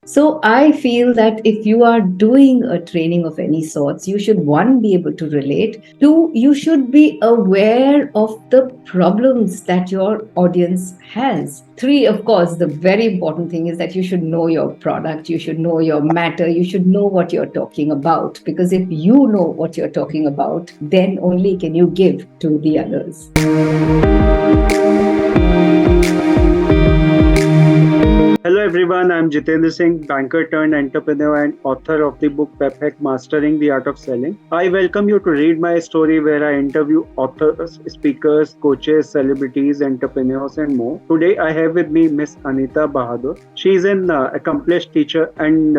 So I feel that if you are doing a training of any sorts, you should, one, be able to relate. Two, you should be aware of the problems that your audience has. Three, of course, the very important thing is that you should know your product, you should know your matter, you should know what you're talking about. Because if you know what you're talking about, then only can you give to the others. Hello everyone, I'm Jitendra Singh, banker turned entrepreneur and author of the book Pep Hack Mastering the Art of Selling. I welcome you to read my story where I interview authors, speakers, coaches, celebrities, entrepreneurs, and more. Today I have with me Miss Anita Bahadur. She is an accomplished teacher and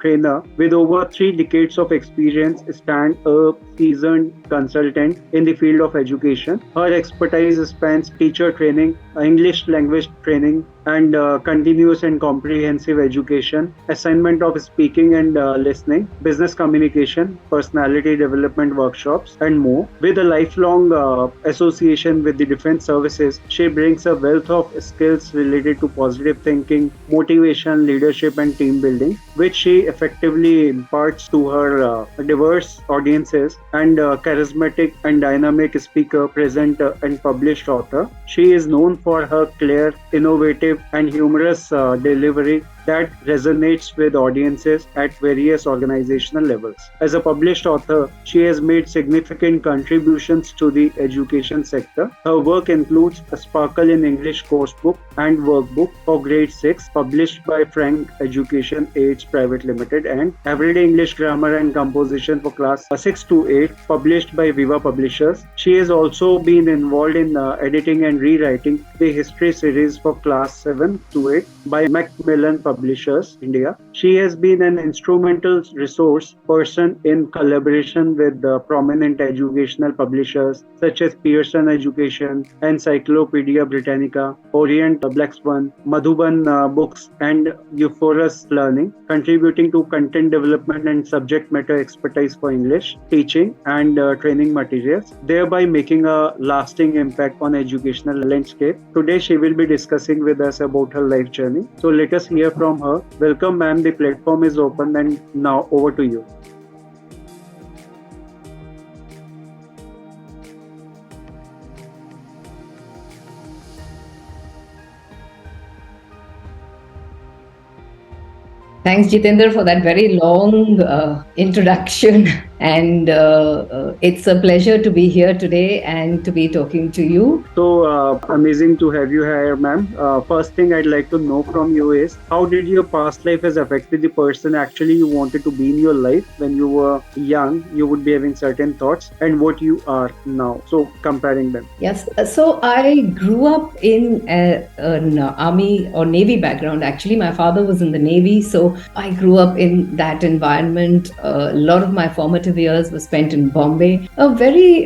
trainer with over 3 decades of experience, stand a seasoned consultant in the field of education. Her expertise spans teacher training, English language training, and continuous and comprehensive education, assignment of speaking and listening, business communication, personality development workshops, and more. With a lifelong association with the defense services, she brings a wealth of skills related to positive thinking, motivation, leadership, and team building, which she effectively imparts to her diverse audiences and charismatic and dynamic speaker, presenter, and published author. She is known for her clear, innovative, and humorous delivery that resonates with audiences at various organizational levels. As a published author, she has made significant contributions to the education sector. Her work includes a Sparkle in English coursebook and workbook for grade 6, published by Frank Education Aids Private Limited, and Everyday English Grammar and Composition for class 6 to 8, published by Viva Publishers. She has also been involved in editing and rewriting the history series for class 7 to 8 by Macmillan Publishers, India. She has been an instrumental resource person in collaboration with prominent educational publishers such as Pearson Education, Encyclopedia Britannica, Orient Black Swan, Madhuban Books, and Euphorus Learning, contributing to content development and subject matter expertise for English teaching and training materials, thereby making a lasting impact on educational landscape. Today, she will be discussing with us about her life journey. So let us hear from her. Welcome, ma'am. The platform is open, and now over to you. Thanks, Jitendra, for that very long introduction. And it's a pleasure to be here today and to be talking to you. So amazing to have you here, ma'am. First thing I'd like to know from you is how did your past life has affected the person actually you wanted to be in your life when you were young? You would be having certain thoughts, and what you are now. So comparing them. Yes. So I grew up in an army or navy background. Actually, my father was in the navy, so I grew up in that environment. A lot of my formative years were spent in Bombay. A very,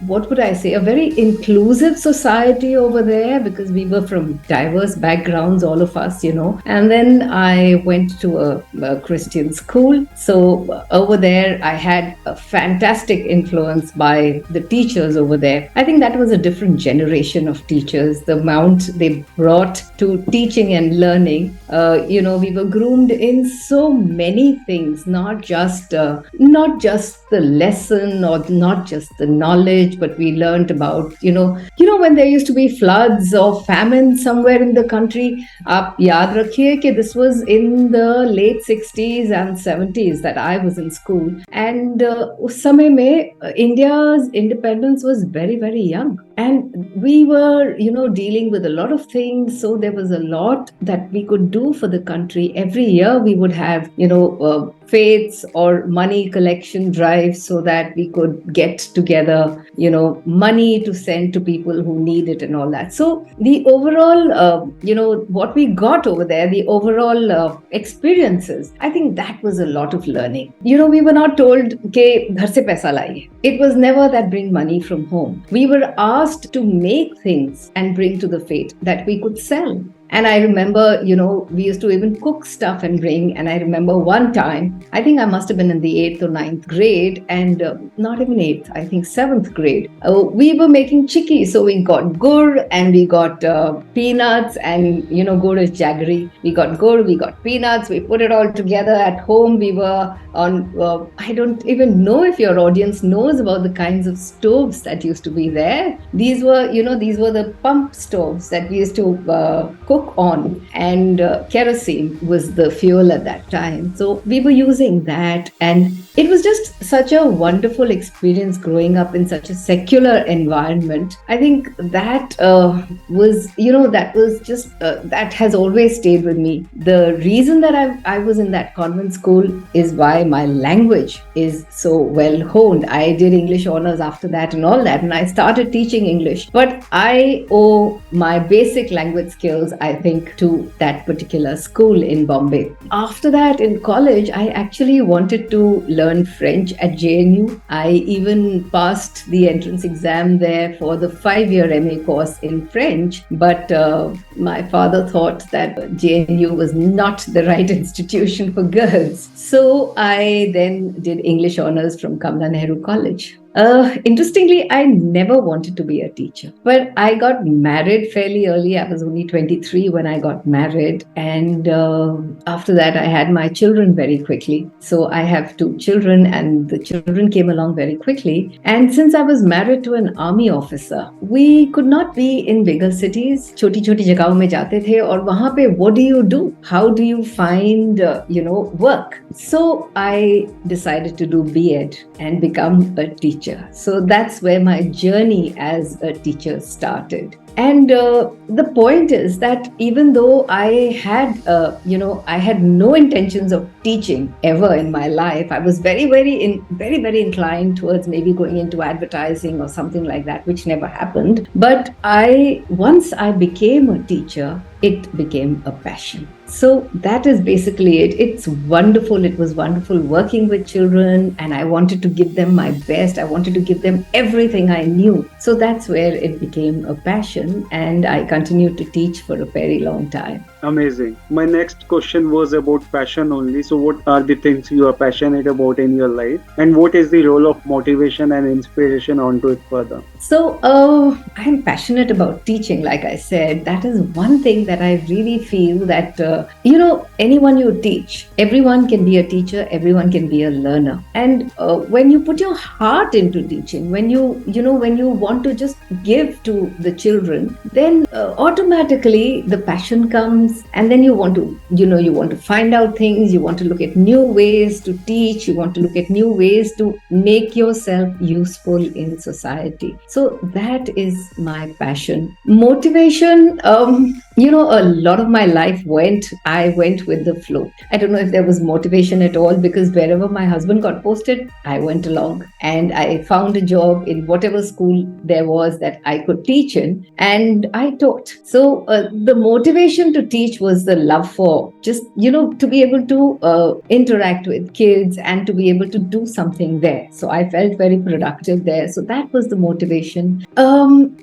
what would I say, a very inclusive society over there, because we were from diverse backgrounds, all of us, And then I went to a Christian school. So over there, I had a fantastic influence by the teachers over there. I think that was a different generation of teachers. The amount they brought to teaching and learning, we were groomed in so many things, not just the lesson or not just the knowledge, but we learned about, when there used to be floods or famine somewhere in the country. Aap yaad rakhiye ki this was in the late 60s and 70s that I was in school. And us samay mein, India's independence was very, very young. And we were, dealing with a lot of things. So there was a lot that we could do for the country. Every year we would have, faiths or money collection drives so that we could get together, money to send to people who need it and all that. So the overall, what we got over there, the overall experiences, I think that was a lot of learning. We were not told, ke ghar se paisa laiye. It was never that bring money from home. We were asked to make things and bring to the faith that we could sell. And I remember, we used to even cook stuff and bring. And I remember one time, I think I must have been in the 8th or ninth grade, and not even 8th, I think 7th grade. We were making chikki. So we got gur and we got peanuts, and, gur is jaggery. We got gur, we got peanuts, we put it all together at home. We were on, I don't even know if your audience knows about the kinds of stoves that used to be there. These were, these were the pump stoves that we used to cook on, and kerosene was the fuel at that time. So we were using that, and it was just such a wonderful experience growing up in such a secular environment. I think that that was just, that has always stayed with me. The reason that I was in that convent school is why my language is so well honed. I did English honors after that and all that, and I started teaching English. But I owe my basic language skills, I think, to that particular school in Bombay. After that, in college, I actually wanted to learn French at JNU. I even passed the entrance exam there for the 5-year MA course in French, but my father thought that JNU was not the right institution for girls. So I then did English honors from Kamla Nehru College. Interestingly, I never wanted to be a teacher, but I got married fairly early. I was only 23 when I got married. And after that, I had my children very quickly. So I have 2 children, and the children came along very quickly. And since I was married to an army officer, we could not be in bigger cities. Choti choti jagahon mein jate the, aur wahan pe what do you do? How do you find, work? So I decided to do B.Ed and become a teacher. So that's where my journey as a teacher started. And the point is that even though I had, I had no intentions of teaching ever in my life, I was very, very inclined towards maybe going into advertising or something like that, which never happened. But once I became a teacher, it became a passion. So that is basically it. It's wonderful. It was wonderful working with children, and I wanted to give them my best. I wanted to give them everything I knew. So that's where it became a passion, and I continued to teach for a very long time. Amazing. My next question was about passion only. So, what are the things you are passionate about in your life, and what is the role of motivation and inspiration onto it further? So, I'm passionate about teaching. Like I said, that is one thing that I really feel that anyone you teach, everyone can be a teacher, everyone can be a learner. And when you put your heart into teaching, when you want to just give to the children, then automatically the passion comes. And then you want to find out things, you want to look at new ways to teach, you want to look at new ways to make yourself useful in society. So that is my passion. Motivation, a lot of my life I went with the flow. I don't know if there was motivation at all, because wherever my husband got posted, I went along and I found a job in whatever school there was that I could teach in, and I taught. So the motivation to teach was the love for just, to be able to interact with kids and to be able to do something there. So I felt very productive there. So that was the motivation.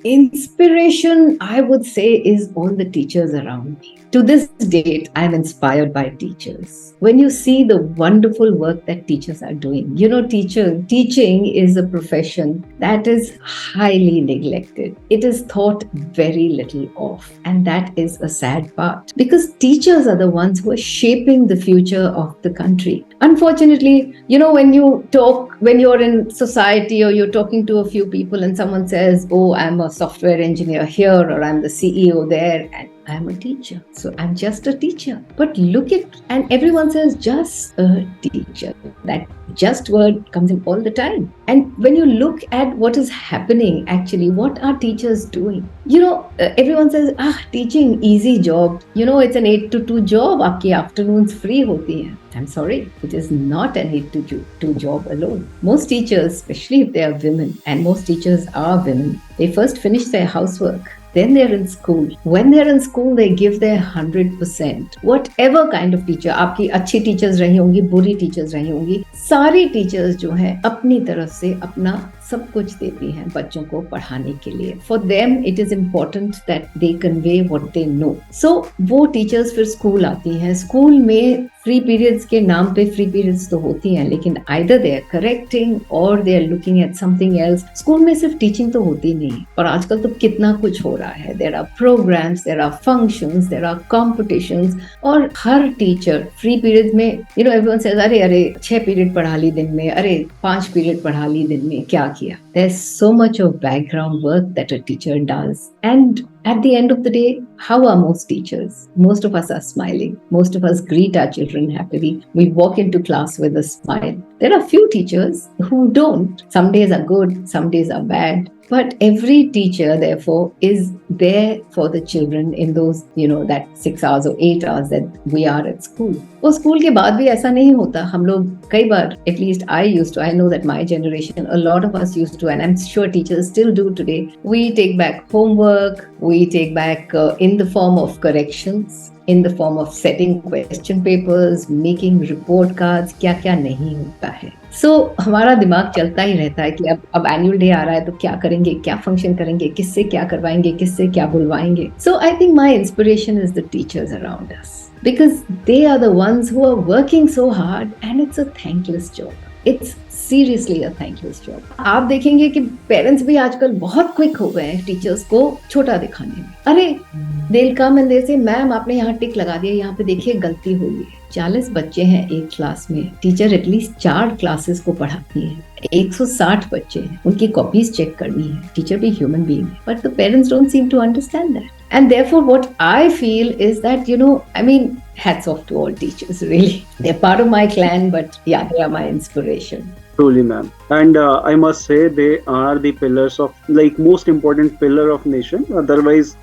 Inspiration, I would say, is all the teachers around me. To this date, I'm inspired by teachers. When you see the wonderful work that teachers are doing, teaching is a profession that is highly neglected. It is thought very little of, and that is a sad part, because teachers are the ones who are shaping the future of the country. Unfortunately, when you're in society or you're talking to a few people and someone says, oh, I'm a software engineer here, or I'm the CEO there, and I'm a teacher. So I'm just a teacher. But and everyone says just a teacher. That just word comes in all the time. And when you look at what is happening, actually, what are teachers doing? Everyone says, teaching, easy job. It's an 8 to 2 job. Aapki afternoons free hoti hain. I'm sorry, it is not an 8 to 2 job alone. Most teachers, especially if they are women, and most teachers are women, they first finish their housework. Then they're in school. When they're in school, they give their 100%. Whatever kind of teacher, आपकी अच्छी teachers रही होंगी, बुरी teachers रही होंगी, सारी teachers जो हैं अपनी तरफ से अपना सब कुछ देती हैं बच्चों को पढ़ाने के लिए. For them it is important that they convey what they know. So वो टीचर्स फिर स्कूल आती हैं. स्कूल में फ्री पीरियड्स के नाम पे फ्री पीरियड्स तो होती हैं, लेकिन आइदर दे आर करेक्टिंग और they are looking at something else. School में सिर्फ टीचिंग तो होती नहीं, और आजकल तो कितना कुछ हो रहा है. There are programs, there are functions, there are competitions, और हर टीचर फ्री पीरियड में एवरीवन सेज अरे अरे 6 पीरियड पढ़ा ली दिन में, अरे 5 पीरियड पढ़ा ली दिन में, क्या किया. There's so much of background work that a teacher does. And at the end of the day, how are most teachers? Most of us are smiling. Most of us greet our children happily. We walk into class with a smile. There are few teachers who don't. Some days are good, some days are bad. But every teacher, therefore, is there for the children in those, that 6 hours or 8 hours that we are at school. और school के बाद भी ऐसा नहीं होता. हम लोग कई बार, at least I used to, I know that my generation, a lot of us used to, and I'm sure teachers still do today, we take back homework, we take back in the form of corrections, in the form of setting question papers, making report cards, क्या क्या नहीं होता है. So हमारा दिमाग चलता ही रहता है कि अब एनुअल डे आ रहा है तो क्या करेंगे, क्या फंक्शन करेंगे, किससे क्या करवाएंगे, किससे क्या बुलवाएंगे. So I think my inspiration is the teachers around us, because they are the ones who are working so hard, and it's a thankless job. It's seriously a thankless job. आप देखेंगे कि parents भी आजकल बहुत quick हो गए हैं teachers को छोटा दिखाने में. अरे they'll come and they say, ma'am आपने यहाँ टिक लगा दिया, यहाँ पे देखिए गलती हुई है. 40 बच्चे हैं एक क्लास में, टीचर एटलीस्ट 4 क्लासेस को पढ़ाती है. 160 बच्चे हैं, उनकी कॉपीज चेक करनी है. टीचर भी ह्यूमन बीइंग है, but the parents don't seem to understand that. And therefore, what I feel is that, hats off to all teachers, really. They're part of my clan, but yeah, they are my inspiration. Truly, ma'am. And I must say they are the pillars of, most important pillar of nation. Otherwise,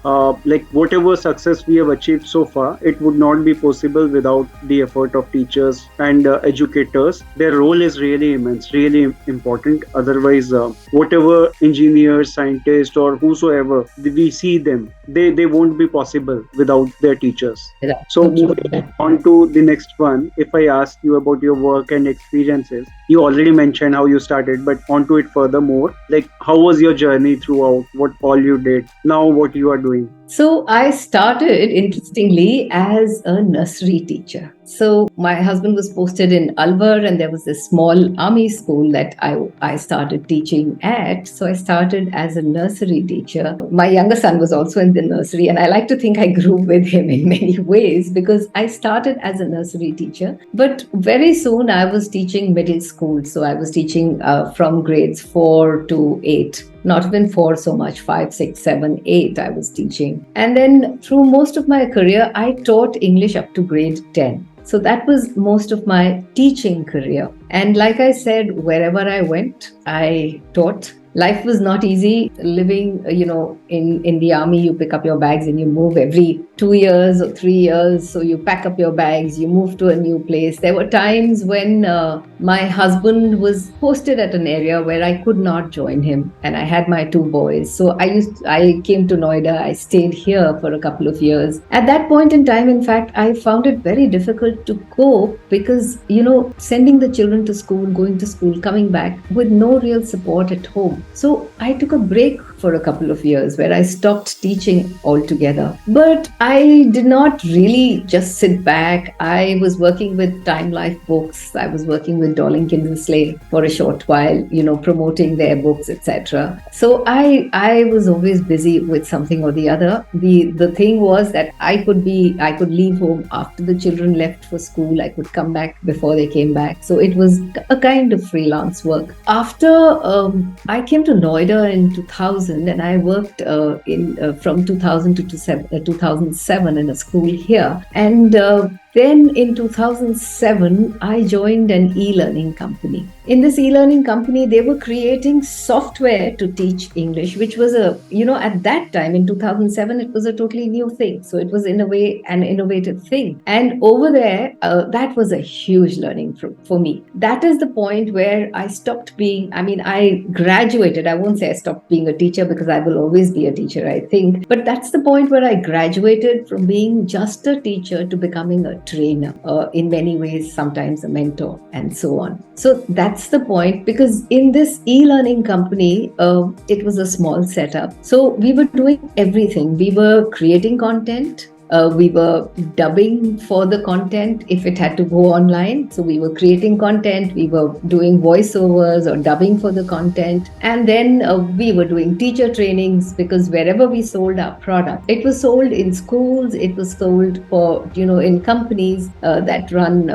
whatever success we have achieved so far, it would not be possible without the effort of teachers and educators. Their role is really immense, really important. Otherwise, whatever engineers, scientists, or whosoever we see them, they won't be possible without their teachers. Yeah. So moving on to the next one, if I ask you about your work and experiences, you already mentioned how you started, but on to it furthermore, how was your journey throughout, what all you did, now what you are doing? So I started, interestingly, as a nursery teacher. So my husband was posted in Alwar, and there was this small army school that I started teaching at. So I started as a nursery teacher. My younger son was also in the nursery, and I like to think I grew with him in many ways, because I started as a nursery teacher. But very soon I was teaching middle school. So I was teaching from grades 4 to 8. Not even 4 so much, 5, 6, 7, 8 I was teaching. And then through most of my career, I taught English up to grade 10. So that was most of my teaching career. And like I said, wherever I went, I taught. Life was not easy. Living, in the army, you pick up your bags and you move every 2 years or 3 years. So you pack up your bags, you move to a new place. There were times when my husband was posted at an area where I could not join him, and I had my 2 boys. So I came to Noida. I stayed here for a couple of years. At that point in time, in fact, I found it very difficult to cope, because, sending the children to school, going to school, coming back with no real support at home. So I took a break for a couple of years where I stopped teaching altogether. But I did not really just sit back. I was working with Time Life books. I was working with Darling Kindersley for a short while, promoting their books, etc. So I was always busy with something or the other. The thing was that I could leave home after the children left for school. I could come back before they came back. So it was a kind of freelance work. After I came to Noida in 2000, and I worked from 2000 to 2007 in a school here. And then in 2007, I joined an e-learning company. In this e-learning company, they were creating software to teach English, which was at that time in 2007, it was a totally new thing. So it was in a way an innovative thing. And over there, that was a huge learning for me. That is the point where I stopped being, I graduated. I won't say I stopped being a teacher, because I will always be a teacher, I think. But that's the point where I graduated from being just a teacher to becoming a trainer, in many ways, sometimes a mentor, and so on. So that's the point, because in this e-learning company, it was a small setup. So we were doing everything. We were creating content. We were dubbing for the content if it had to go online. So we were creating content, we were doing voiceovers or dubbing for the content. And then we were doing teacher trainings, because wherever we sold our product, it was sold in schools, it was sold for, in companies that run,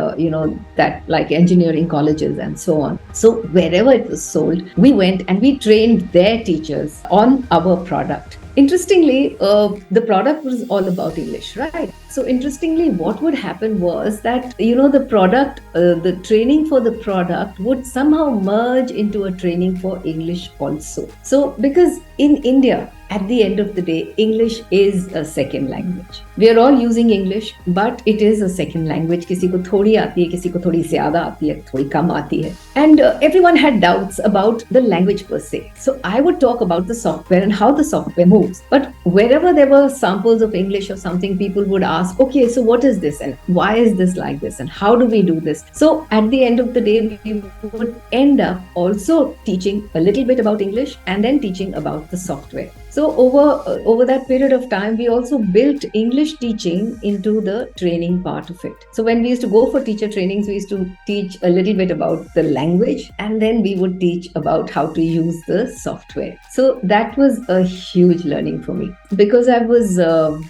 that like engineering colleges and so on. So wherever it was sold, we went and we trained their teachers on our product. Interestingly, the product was all about English, right? So interestingly, what would happen was that, the product, the training for the product would somehow merge into a training for English also. So because in India, at the end of the day, English is a second language. We are all using English, but it is a second language. किसी को थोड़ी आती है, किसी को थोड़ी ज़्यादा आती है, थोड़ी कम आती है. And everyone had doubts about the language per se. So I would talk about the software and how the software moves. But wherever there were samples of English or something, people would ask, okay, so what is this? And why is this like this? And how do we do this? So at the end of the day, we would end up also teaching a little bit about English and then teaching about the software. So over that period of time, we also built English teaching into the training part of it. So when we used to go for teacher trainings, we used to teach a little bit about the language, and then we would teach about how to use the software. So that was a huge learning for me, because I was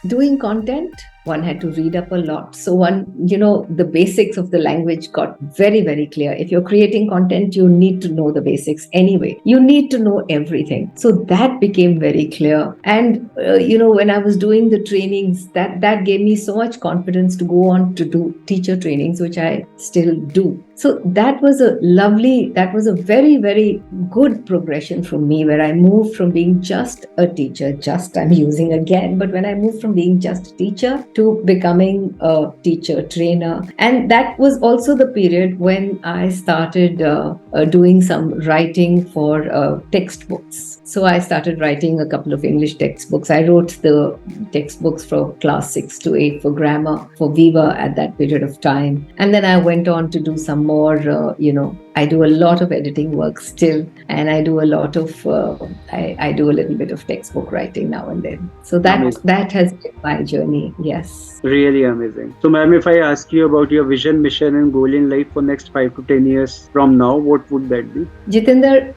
doing content. One had to read up a lot. So the basics of the language got very, very clear. If you're creating content, you need to know the basics anyway. You need to know everything. So that became very clear. And, when I was doing the trainings, that gave me so much confidence to go on to do teacher trainings, which I still do. So that was a very, very good progression for me, where I moved from being just a teacher, I'm using again, but when I moved from being just a teacher to becoming a teacher trainer. And that was also the period when I started doing some writing for textbooks. So I started writing a couple of English textbooks. I wrote the textbooks for class 6 to 8 for grammar, for Viva at that period of time. And then I went on to do some more, I do a lot of editing work still, and I do a lot of, I do a little bit of textbook writing now and then. So that has been my journey, yes. Really amazing. So ma'am, if I ask you about your vision, mission and goal in life for next 5 to 10 years from now, what would that be? Jitendra,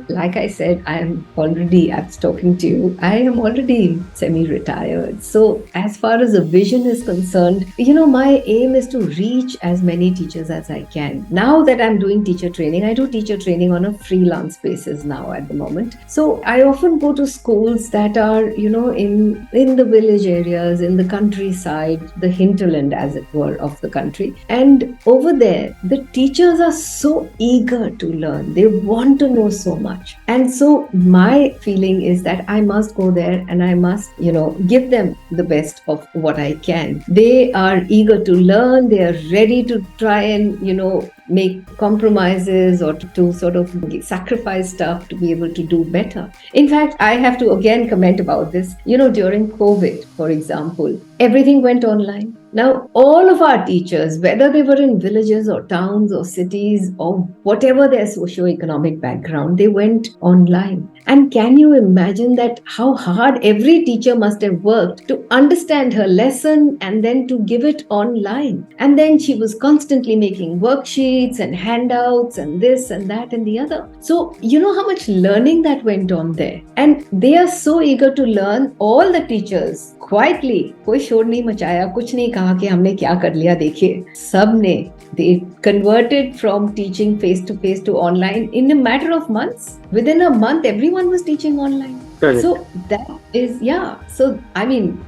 like I said, I was talking to you, I am already semi-retired. So as far as a vision is concerned, my aim is to reach as many teachers as I can. Now that I'm doing teacher training, I do teacher training on a freelance basis now at the moment. So I often go to schools that are, in the village areas, in the countryside, the hinterland, as it were, of the country. And over there, the teachers are so eager to learn. They want to know so much. And so my feeling is that I must go there and I must, give them the best of what I can. They are eager to learn. They are ready to try and, make compromises or to sort of sacrifice stuff to be able to do better. In fact, I have to again comment about this. During COVID, for example, everything went online. Now, all of our teachers, whether they were in villages or towns or cities or whatever their socio-economic background, they went online. And can you imagine that how hard every teacher must have worked to understand her lesson and then to give it online? And then she was constantly making worksheets and handouts and this and that and the other. So, you know how much learning that went on there. And they are so eager to learn, all the teachers, quietly, कोई शोर नहीं मचाया, कुछ नहीं कहा कि हमने क्या कर लिया देखिए, सबने, they converted from teaching face to face to online in a matter of months. Within a month, everyone was teaching online. Correct. So that is, So,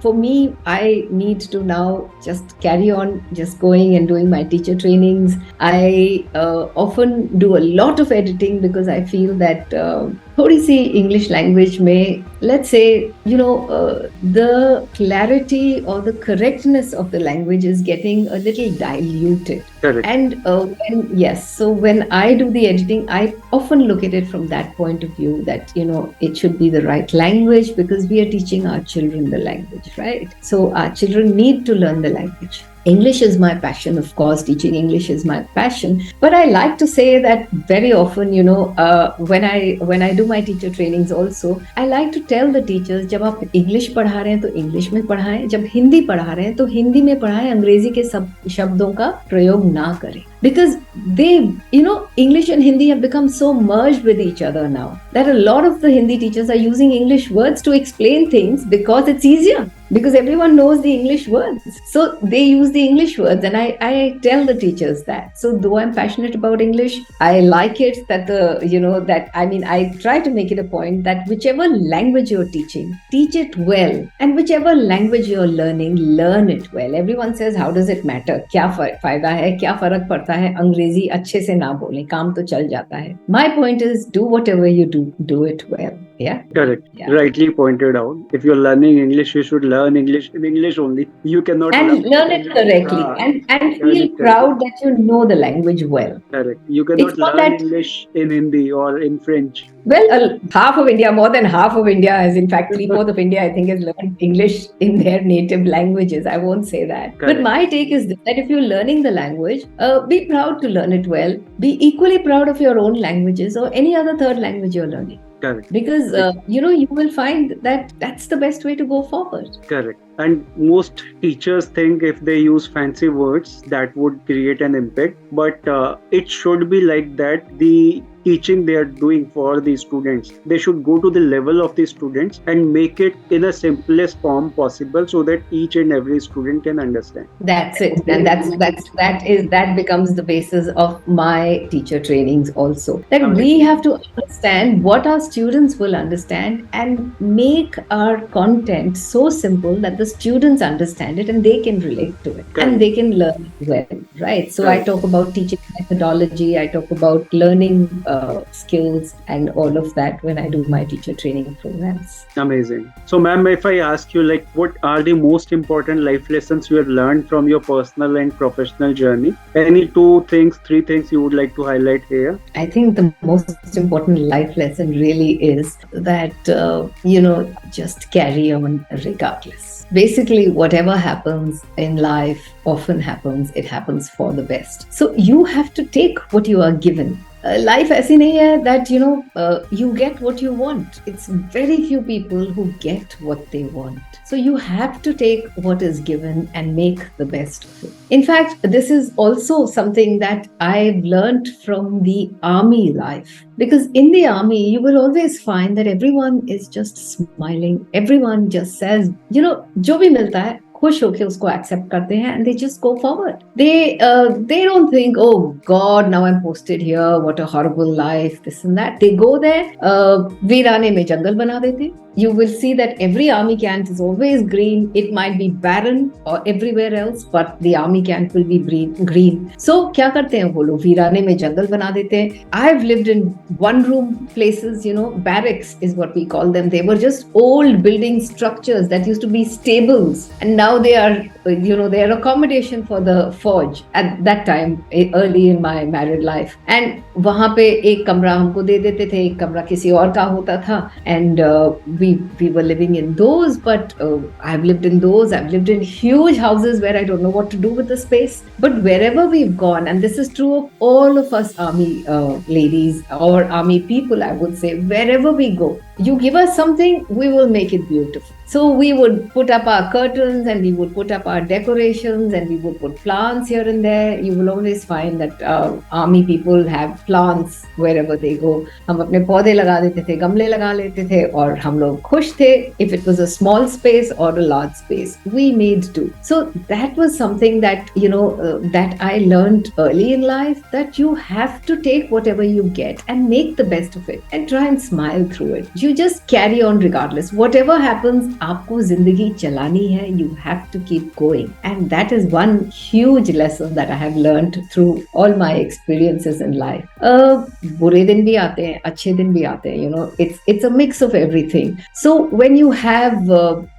for me, I need to now just carry on just going and doing my teacher trainings. I often do a lot of editing because I feel that थोड़ी सी English language में, let's say, the clarity or the correctness of the language is getting a little diluted. Correct. And so when I do the editing, I often look at it from that point of view that, it should be the right language because we are teaching our children the language, right? So our children need to learn the language. English is my passion, of course. Teaching English is my passion. But I like to say that very often, when I do my teacher trainings also, I like to tell the teachers, जब आप English पढ़ा रहे हैं तो English में पढ़ाएं, जब हिंदी पढ़ा रहे हैं तो हिंदी में पढ़ाएं, अंग्रेजी के सब शब्दों का प्रयोग ना करें. Because English and Hindi have become so merged with each other now that a lot of the Hindi teachers are using English words to explain things because it's easier. Because everyone knows the English words. So they use the English words, and I tell the teachers that. So though I'm passionate about English, I like it that I try to make it a point that whichever language you're teaching, teach it well. And whichever language you're learning, learn it well. Everyone says, how does it matter? क्या फायदा है? क्या फर्क पड़ता है? अंग्रेजी अच्छे से ना बोलें, काम तो चल जाता है. My point is, do whatever you do it well. Yeah. Correct. Yeah. Rightly pointed out. If you're learning English, you should learn English in English only. You cannot learn it correctly, and feel proud that you know the language well. Correct. You It's cannot not learn that, English in Hindi or in French. well, half of India, more than half of India, is in fact 3/4 of India, I think, has learned English in their native languages. I won't say that. Correct. But my take is this, that if you're learning the language, be proud to learn it well. Be equally proud of your own languages or any other third language you're learning. Correct. Because, you will find that that's the best way to go forward. Correct. And most teachers think if they use fancy words, that would create an impact. But it should be like that. The teaching they are doing for the students, they should go to the level of the students and make it in the simplest form possible so that each and every student can understand. That's it, and that becomes the basis of my teacher trainings also. That we have to understand what our students will understand and make our content so simple that the students understand it and they can relate to it. Correct. And they can learn it well, right? So correct. I talk about teaching methodology, I talk about learning skills and all of that when I do my teacher training programs. Amazing. So ma'am, if I ask you, like, what are the most important life lessons you have learned from your personal and professional journey? Any 2 things, 3 things you would like to highlight here? I think the most important life lesson really is that, just carry on regardless. Basically, whatever happens in life often happens, it happens for the best. So you have to take what you are given. Life ऐसी नहीं है that you get what you want. It's very few people who get what they want. So you have to take what is given and make the best of it. In fact, this is also something that I've learned from the army life. Because in the army, you will always find that everyone is just smiling. Everyone just says, जो भी मिलता है, खुश होके उसको accept करते हैं and they just go forward. They don't think, oh God, now I'm posted here, what a horrible life, this and that. They go there, वीराने में जंगल बना देते. You will see that every army camp is always green. It might be barren or everywhere else, but the army camp will be green. So क्या करते हैं वो लोग? वीराने में जंगल बना देते हैं. I've lived in one-room places, barracks is what we call them. They were just old building structures that used to be stables, and now they are, they are accommodation for the forge at that time, early in my married life. And वहाँ पे एक कमरा हमको दे देते थे, एक कमरा किसी और का होता था, and we were living in those. But I've lived in those. I've lived in huge houses where I don't know what to do with the space. But wherever we've gone, and this is true of all of us army ladies or army people, I would say, wherever we go, you give us something, we will make it beautiful. So we would put up our curtains and we would put up our decorations and we would put plants here and there. You will always find that army people have plants wherever they go. हम अपने पौधे लगा देते थे, गमले लगा लेते थे और हम लोग खुश थे. If it was a small space or a large space, we made do. So that was something that, that I learned early in life, that you have to take whatever you get and make the best of it and try and smile through it. You just carry on regardless. Whatever happens, आपको जिंदगी चलानी है. You have to keep going, and that is one huge lesson that I have learned through all my experiences in life. बुरे दिन भी आते हैं, अच्छे दिन भी आते हैं. It's a mix of everything. So when you have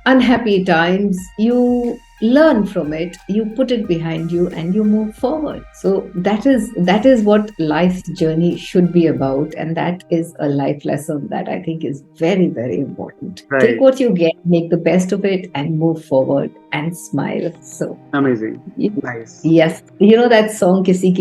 unhappy times, you learn from it, you put it behind you, and you move forward. So that is what life's journey should be about, and that is a life lesson that I think is very, very important. Take Right. what you get, make the best of it, and move forward and smile. So Amazing. y- Nice. yes, you know that song, किसी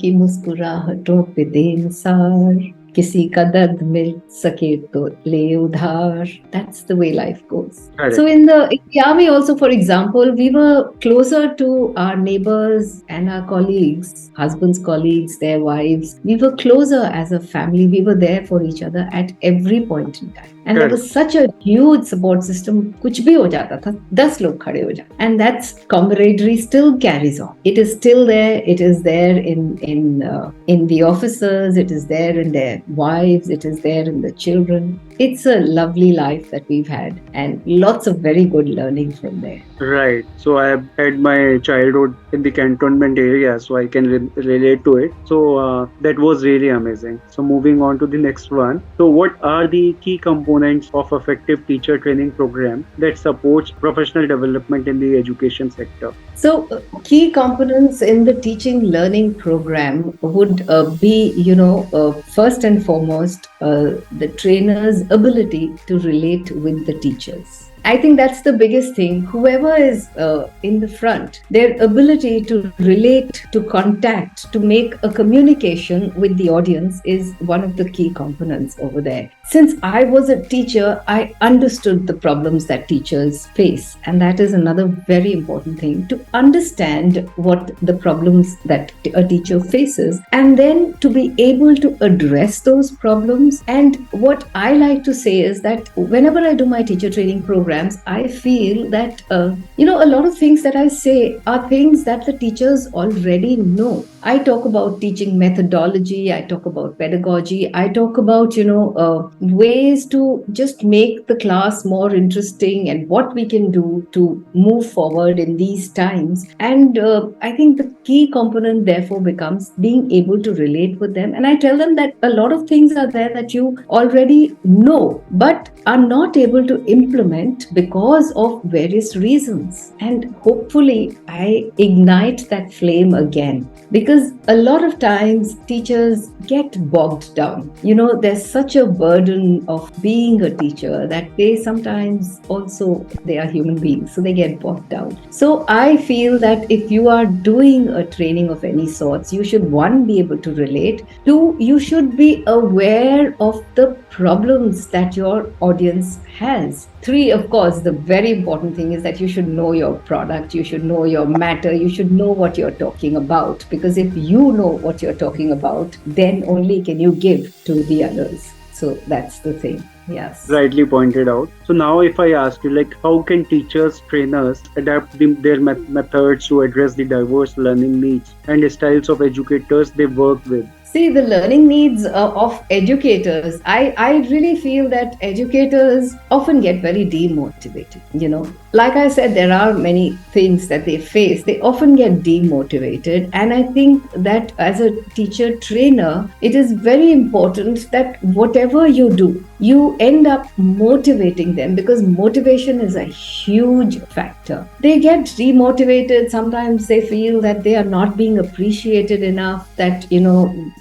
की मुस्कुराहटों पे दे निसार, किसी का दर्द मिल सके तो ले उधार. That's the way life goes. So Correct. in the army also, for example, we were closer to our neighbors and our colleagues, husbands, colleagues, their wives. We were closer as a family. We were there for each other at every point in time. And there Correct. was such a huge support system. कुछ भी हो जाता था, 10 लोग खड़े हो जाते. And that's camaraderie still carries on. It is still there. It is there in the officers. It is there in their wives. It is there in the children. It's a lovely life that we've had, and lots of very good learning from there. Right. So I have had my childhood in the cantonment area, so I can relate to it. So that was really amazing. So moving on to the next one. So what are the key components of effective teacher training program that supports professional development in the education sector? So, key components in the teaching learning program would be, first and foremost, the trainer's ability to relate with the teachers. I think that's the biggest thing. Whoever is in the front, their ability to relate, to contact, to make a communication with the audience is one of the key components over there. Since I was a teacher, I understood the problems that teachers face. And that is another very important thing, to understand what the problems that a teacher faces, and then to be able to address those problems. And what I like to say is that whenever I do my teacher training programs, I feel that, a lot of things that I say are things that the teachers already know. I talk about teaching methodology, I talk about pedagogy, I talk about, ways to just make the class more interesting and what we can do to move forward in these times. And I think the key component therefore becomes being able to relate with them. And I tell them that a lot of things are there that you already know, but are not able to implement because of various reasons. And hopefully, I ignite that flame again. Because a lot of times teachers get bogged down. There's such a burden of being a teacher that they sometimes also, they are human beings, so they get bogged down. So I feel that if you are doing a training of any sorts, you should, one, be able to relate. Two, you should be aware of the problems that your audience has. Three, of course, the very important thing is that you should know your product, you should know your matter, you should know what you're talking about. Because if you know what you're talking about, then only can you give to the others. So that's the thing. Yes. Rightly pointed out. So now if I ask you, like, how can teachers, trainers adapt their methods to address the diverse learning needs and styles of educators they work with? See, the learning needs of educators, I really feel that educators often get very demotivated. Like I said, there are many things that they face. They often get demotivated. And I think that as a teacher trainer, it is very important that whatever you do, you end up motivating them, because motivation is a huge factor. They get demotivated. Sometimes they feel that they are not being appreciated enough, that,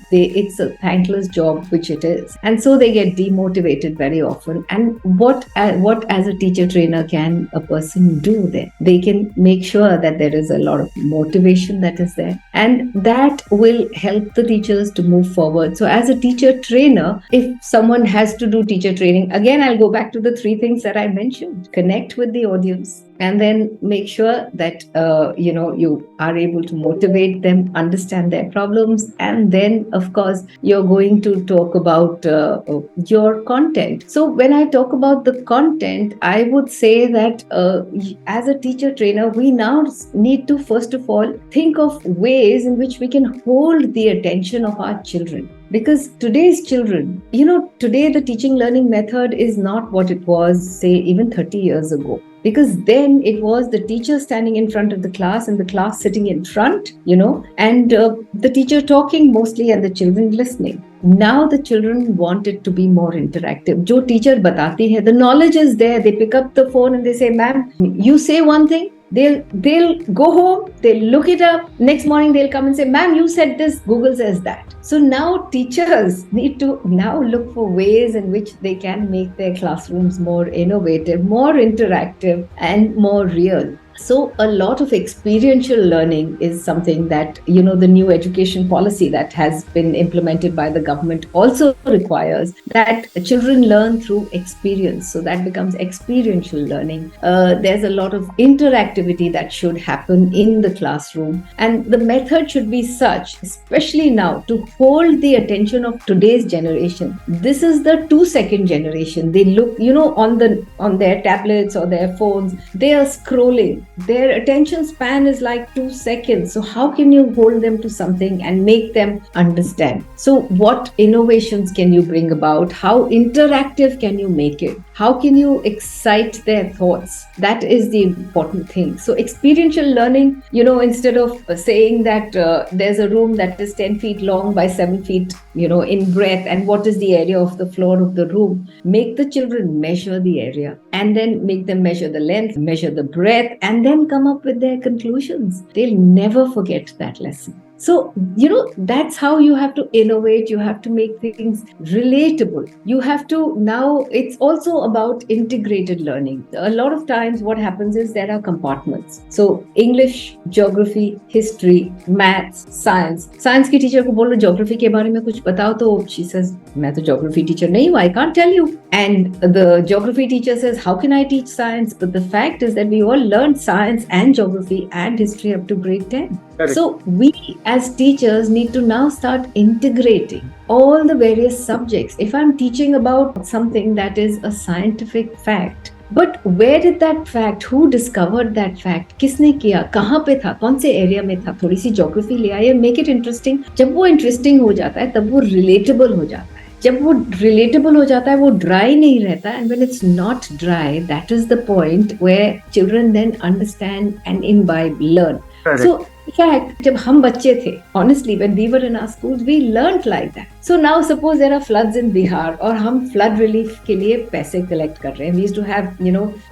it's a thankless job, which it is. And so they get demotivated very often. And what as a teacher trainer can a person do there? They can make sure that there is a lot of motivation that is there, and that will help the teachers to move forward. So as a teacher trainer, if someone has to do teacher training, again, I'll go back to the three things that I mentioned: connect with the audience, and then make sure that you are able to motivate them, understand their problems, and then of course you're going to talk about your content. So when I talk about the content, I would say that as a teacher trainer, we now need to first of all think of ways in which we can hold the attention of our children. Because today's children, today the teaching learning method is not what it was, say, even 30 years ago. Because then it was the teacher standing in front of the class and the class sitting in front, and the teacher talking mostly and the children listening. now the children want it to be more interactive. Jo teacher batati hai, the knowledge is there. They pick up the phone and they say, "Ma'am, you say one thing." They'll go home, they'll look it up. Next morning they'll come and say, "Ma'am, you said this, Google says that." So now teachers need to now look for ways in which they can make their classrooms more innovative, more interactive, and more real. So a lot of experiential learning is something that, the new education policy that has been implemented by the government also requires that children learn through experience. So that becomes experiential learning. There's a lot of interactivity that should happen in the classroom. And the method should be such, especially now, to hold the attention of today's generation. This is the 2-second generation. They look, on their tablets or their phones, they are scrolling. Their attention span is like 2 seconds. So how can you hold them to something and make them understand? So what innovations can you bring about? How interactive can you make it? How can you excite their thoughts? That is the important thing. So experiential learning, instead of saying that there's a room that is 10 feet long by 7 feet, in breadth, and what is the area of the floor of the room, make the children measure the area and then make them measure the length, measure the breadth, and then come up with their conclusions. They'll never forget that lesson. So, that's how you have to innovate. You have to make things relatable. You have to now, it's also about integrated learning. A lot of times what happens is there are compartments. So English, geography, history, maths, science. Science की teacher को बोलो geography के बारे में कुछ बताओ तो she says, मैं तो geography teacher नहीं हूँ, I can't tell you. And the geography teacher says, how can I teach science? But the fact is that we all learned science and geography and history up to grade 10. Correct. So we as teachers need to now start integrating all the various subjects. If I'm teaching about something that is a scientific fact, but where did that fact, who discovered that fact, किसने किया, कहाँ पे था, कौन से area में था, थोड़ी सी ज्योग्राफी ले आइए, make it interesting. जब वो इंटरेस्टिंग हो जाता है तब वो रिलेटेबल हो जाता है. जब वो रिलेटेबल हो जाता है वो ड्राई नहीं रहता. And when it's not dry, that is the point where children then understand and imbibe, learn. So in fact, जब हम बच्चे थे, honestly, when we were in our schools, we learned like that. So now suppose there are floods in Bihar और हम flood relief के लिए पैसे collect कर रहे हैं. We used to have,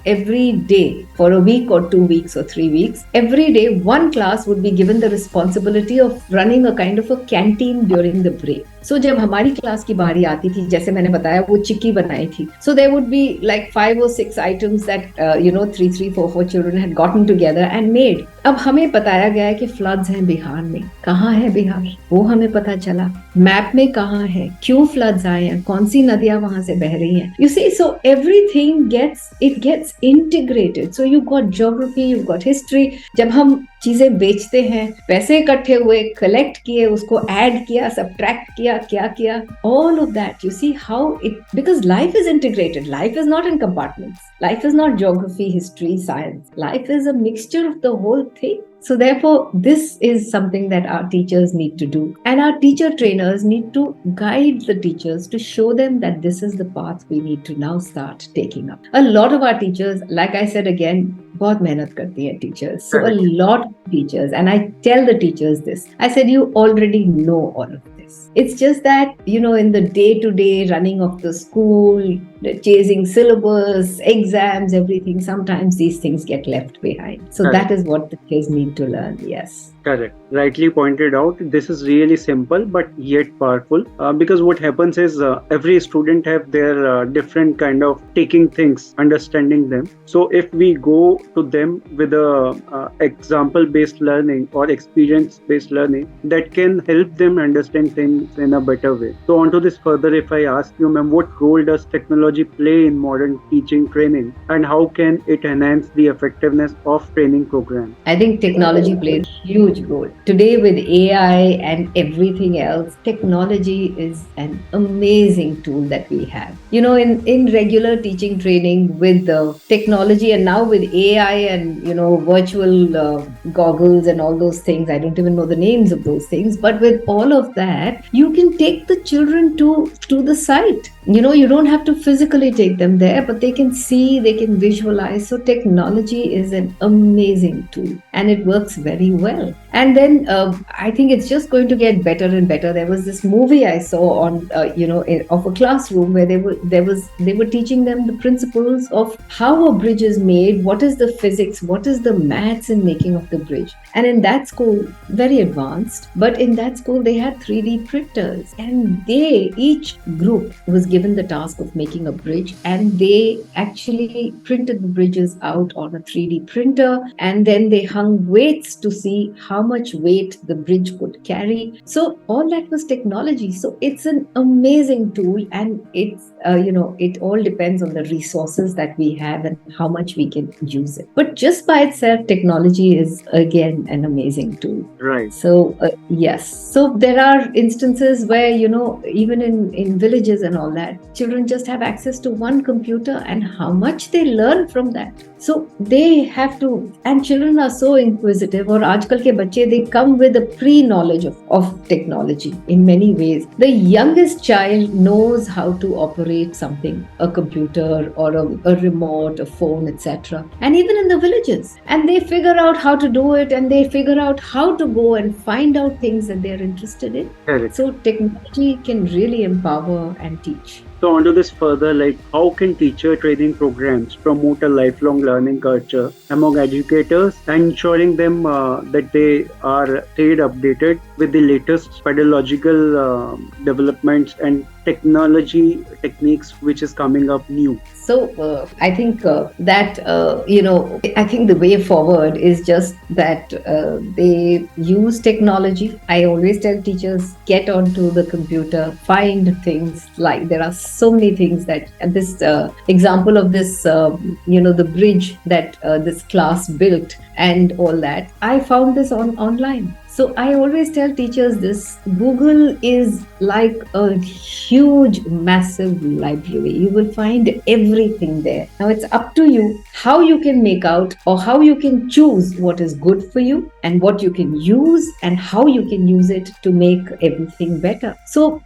every day for a week or 2 weeks or 3 weeks, every day one class would be given the responsibility of running a kind of a canteen during the break. So जब हमारी class की बारी आती थी, जैसे मैंने बताया वो चिक्की बनाई थी. So there would be like 5 or 6 items that 3, 4 children had gotten together and made. अब हमें बताया गया है कि फ्लड्स हैं बिहार में. कहाँ है बिहार? वो हमें पता चला. मैप में कहाँ है? क्यों फ्लड्स आए हैं? कौन सी नदियां वहां से बह रही हैं? You see, so everything gets integrated. So you've got geography, you've got history. जब हम चीजें बेचते हैं, पैसे इकट्ठे हुए, कलेक्ट किए, उसको ऐड किया, सब्ट्रैक्ट किया, क्या किया, all of that. You see how it, because life is integrated. Life is not in compartments. Life is not geography, history, science. Life is a mixture of the whole thing. So therefore, this is something that our teachers need to do. And our teacher trainers need to guide the teachers to show them that this is the path we need to now start taking up. A lot of our teachers, like I said again, बहुत मेहनत करती हैं teachers. So a lot of teachers, and I tell the teachers this, I said, you already know all of this. It's just that, in the day-to-day running of the school, chasing syllabus, exams, everything, sometimes these things get left behind. So that is what the kids need to learn, yes. Correct. Rightly pointed out. This is really simple but yet powerful because what happens is every student have their different kind of taking things, understanding them. So if we go to them with a example-based learning or experience-based learning, that can help them understand things in a better way. So onto this further, if I ask you, ma'am, what role does technology play in modern teaching training and how can it enhance the effectiveness of training programs? I think technology plays a huge role. Today with AI and everything else, technology is an amazing tool that we have. In regular teaching training with the technology and now with AI and, virtual goggles and all those things, I don't even know the names of those things, but with all of that, you can take the children to the site. You don't have to physically physically take them there, but they can see, they can visualize. So technology is an amazing tool and it works very well. And then I think it's just going to get better and better. There was this movie I saw on, of a classroom where they were teaching them the principles of how a bridge is made, what is the physics, what is the maths in making of the bridge. And in that school, very advanced, but in that school they had 3D printers, and each group was given the task of making a bridge, and they actually printed the bridges out on a 3D printer, and then they hung weights to see how much weight the bridge could carry. So all that was technology. So it's an amazing tool, and it all depends on the resources that we have and how much we can use it. But just by itself, technology is again an amazing tool. Right. So yes, so there are instances where even in villages and all that, children just have access to one computer, and how much they learn from that. So they have to, and children are so inquisitive, or aajkal ke bacche, they come with a pre-knowledge of technology in many ways. The youngest child knows how to operate something, a computer or a remote, a phone, etc. And even in the villages, and they figure out how to do it, and they figure out how to go and find out things that they're interested in. Correct. So technology can really empower and teach. So onto this further, like how can teacher training programs promote a lifelong learning culture among educators, and ensuring them that they are stayed updated with the latest pedagogical developments and technology techniques which is coming up new? So I think I think the way forward is just that they use technology. I always tell teachers, get onto the computer, find things. Like there are so many things that this example of this, the bridge that this class built and all that. I found this online. So I always tell teachers this: Google is like a huge, massive library. You will find everything there. Now it's up to you how you can make out, or how you can choose what is good for you and what you can use and how you can use it to make everything better. So,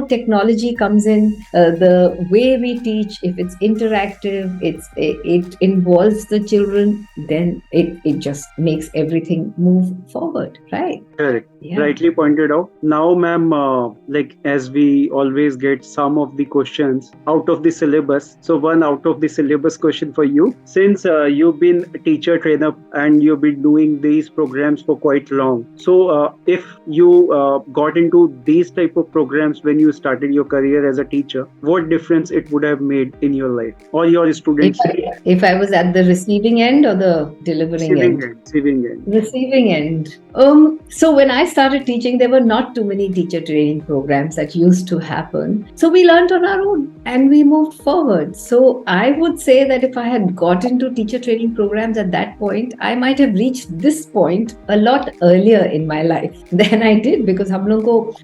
technology comes in, the way we teach, if it's interactive, it involves the children, then it just makes everything move forward, right? Correct. Yeah. Rightly pointed out. Now, ma'am, like as we always get some of the questions out of the syllabus. So one out of the syllabus question for you. Since you've been a teacher trainer and you've been doing these programs for quite long. So if you got into these type of programs when you started your career as a teacher, what difference it would have made in your life or your students? If I was at the receiving end or the delivering end? Receiving end. Receiving end. So when I started teaching, there were not too many teacher training programs that used to happen. So we learned on our own and we moved forward. So I would say that if I had got into teacher training programs at that point, I might have reached this point a lot earlier in my life than I did, because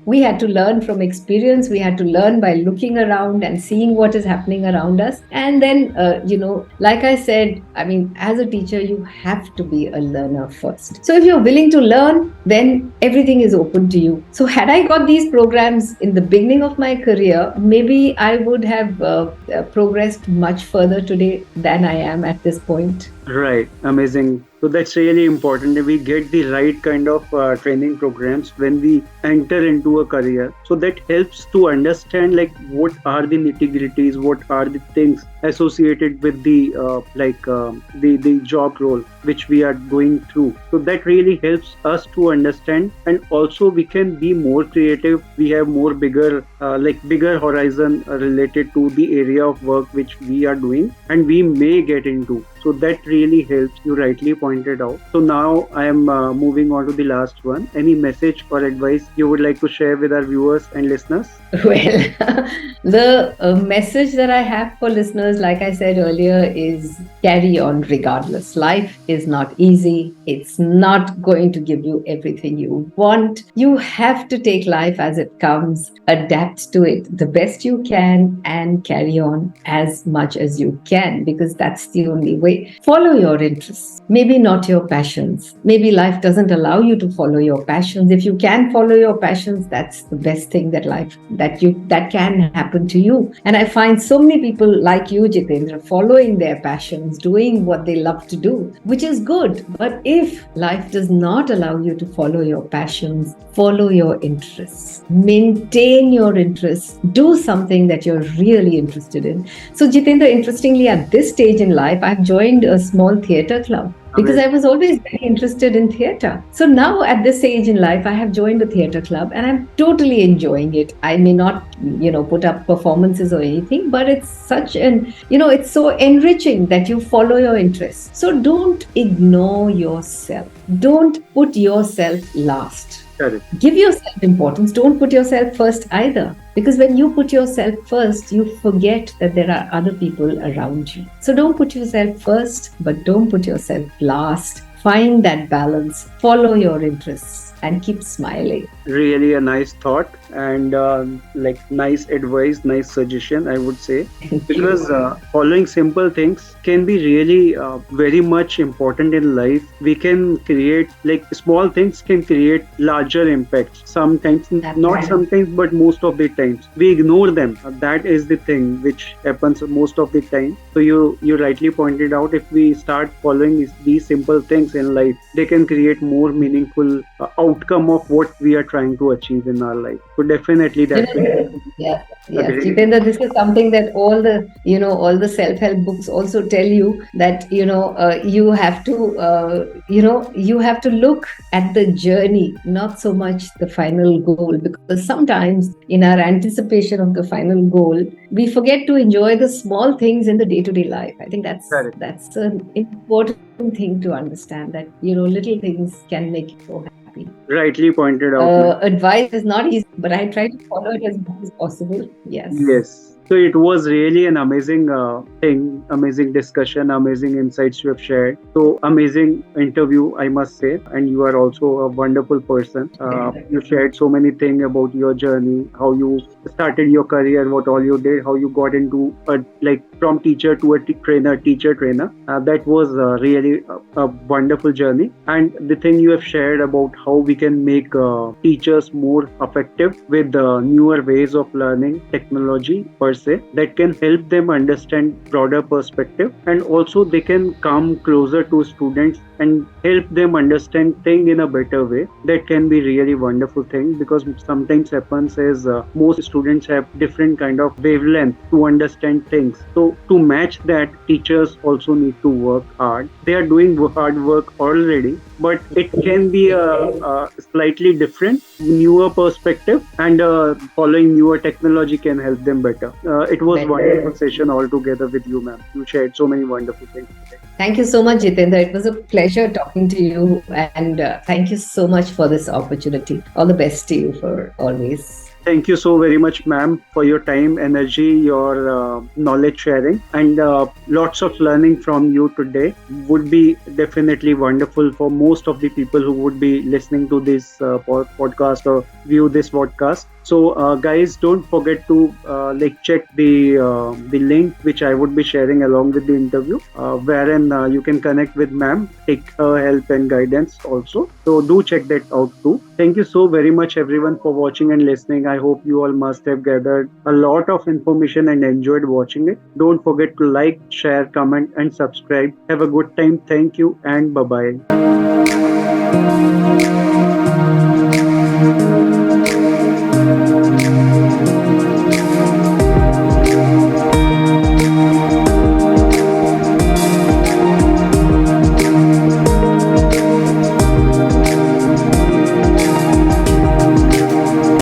we had to learn from experience. We had to learn by looking around and seeing what is happening around us. And then, like I said, I mean, as a teacher, you have to be a learner first. So if you're willing to learn, then everything is open to you. So had I got these programs in the beginning of my career, maybe I would have progressed much further today than I am at this point. Right. Amazing. So that's really important. We get the right kind of training programs when we enter into a career. So that helps to understand like what are the nitty-gritties, what are the things associated with the the job role which we are going through. So that really helps us to understand, and also we can be more creative. We have more bigger horizon related to the area of work which we are doing and we may get into. So that really helps. You rightly pointed out. So now I am moving on to the last one. Any message or advice you would like to share with our viewers and listeners? Well, the message that I have for listeners, like I said earlier, is carry on regardless. Life is not easy. It's not going to give you everything you want. You have to take life as it comes, adapt to it the best you can, and carry on as much as you can, because that's the only way. way. Follow your interests, maybe not your passions. Maybe life doesn't allow you to follow your passions. If you can follow your passions, that's the best thing that can happen to you. And I find so many people like you, Jitendra, following their passions, doing what they love to do, which is good. But if life does not allow you to follow your passions, follow your interests, maintain your interests, do something that you're really interested in. So, Jitendra, interestingly, at this stage in life, I've joined a small theatre club because I was always very interested in theatre. So now at this age in life, I have joined a theatre club and I'm totally enjoying it. I may not, put up performances or anything, but it's such it's so enriching that you follow your interests. So don't ignore yourself. Don't put yourself last. Correct. Give yourself importance. Don't put yourself first either. Because when you put yourself first, you forget that there are other people around you. So don't put yourself first, but don't put yourself last. Find that balance, follow your interests, and keep smiling. Really a nice thought and nice advice, nice suggestion, I would say. Because following simple things can be really very much important in life. We can create, small things can create larger impacts. Sometimes, not sometimes, but most of the times. We ignore them. That is the thing which happens most of the time. So you rightly pointed out, if we start following these simple things in life, they can create more meaningful outcome of what we are trying to achieve in our life. So definitely that. Yes, Jitendra, this is something that all the self-help books also tell you, that you have to you have to look at the journey, not so much the final goal, because sometimes in our anticipation of the final goal, we forget to enjoy the small things in the day-to-day life. I think that's an important thing to understand, that little things can make you so happy. Rightly pointed out. Advice is not easy, but I try to follow it as much as possible. Yes. Yes. So it was really an amazing thing, amazing discussion, amazing insights you have shared. So amazing interview, I must say. And you are also a wonderful person. You shared so many things about your journey, how you started your career, what all you did, how you got into from teacher to a teacher trainer. That was really a wonderful journey. And the thing you have shared about how we can make teachers more effective with newer ways of learning technology per se, that can help them understand broader perspective, and also they can come closer to students and help them understand things in a better way. That can be really wonderful thing, because sometimes happens is most students have different kind of wavelength to understand things. So to match that, teachers also need to work hard. They are doing hard work already, but it can be a slightly different, newer perspective, and following newer technology can help them better. It was wonderful session altogether with you, ma'am. You shared so many wonderful things today. Thank you so much, Jitendra. It was a pleasure talking to you, and thank you so much for this opportunity. All the best to you for always. Thank you so very much, ma'am, for your time, energy, your knowledge sharing, and lots of learning from you today. Would be definitely wonderful for most of the people who would be listening to this podcast or view this podcast. So, guys, don't forget to check the link which I would be sharing along with the interview, wherein you can connect with ma'am, take her help and guidance also. So, do check that out too. Thank you so very much, everyone, for watching and listening. I hope you all must have gathered a lot of information and enjoyed watching it. Don't forget to like, share, comment, and subscribe. Have a good time. Thank you, and bye bye.